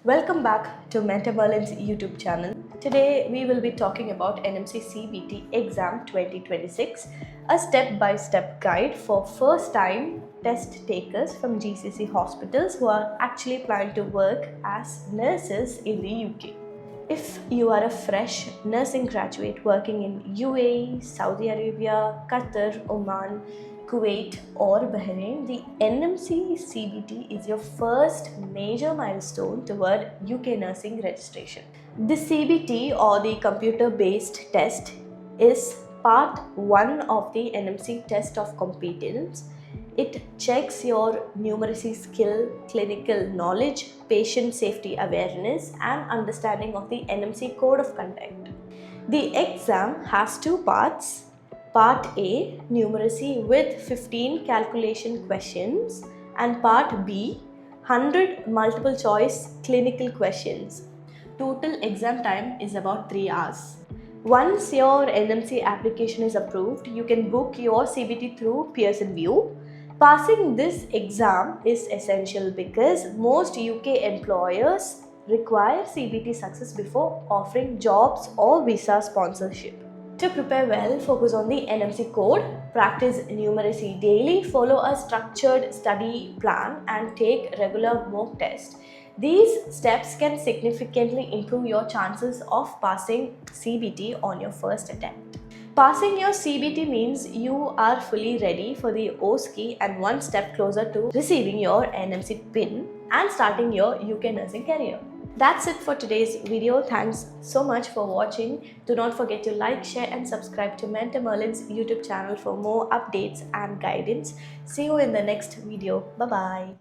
Welcome back to Merlin's YouTube channel. Today we will be talking about NMC CBT exam 2026, a step-by-step guide for first-time test takers from GCC hospitals who are actually planning to work as nurses in the UK. If you are a fresh nursing graduate working in UAE, Saudi Arabia, Qatar, Oman, Kuwait or Bahrain, the NMC CBT is your first major milestone toward UK nursing registration. The CBT or the computer-based test is part 1 of the NMC test of competence. It checks your numeracy skill, clinical knowledge, patient safety awareness and understanding of the NMC Code of Conduct. The exam has two parts. Part A, numeracy with 15 calculation questions, and Part B, 100 multiple choice clinical questions. Total exam time is about 3 hours. Once your NMC application is approved, you can book your CBT through Pearson VUE. Passing this exam is essential because most UK employers require CBT success before offering jobs or visa sponsorship. To prepare well, focus on the NMC code, practice numeracy daily, follow a structured study plan and take regular mock tests. These steps can significantly improve your chances of passing CBT on your first attempt. Passing your CBT means you are fully ready for the OSCE and one step closer to receiving your NMC PIN and starting your UK nursing career. That's it for today's video. Thanks so much for watching. Do not forget to like, share and subscribe to Merlin's YouTube channel for more updates and guidance. See you in the next video. Bye-bye.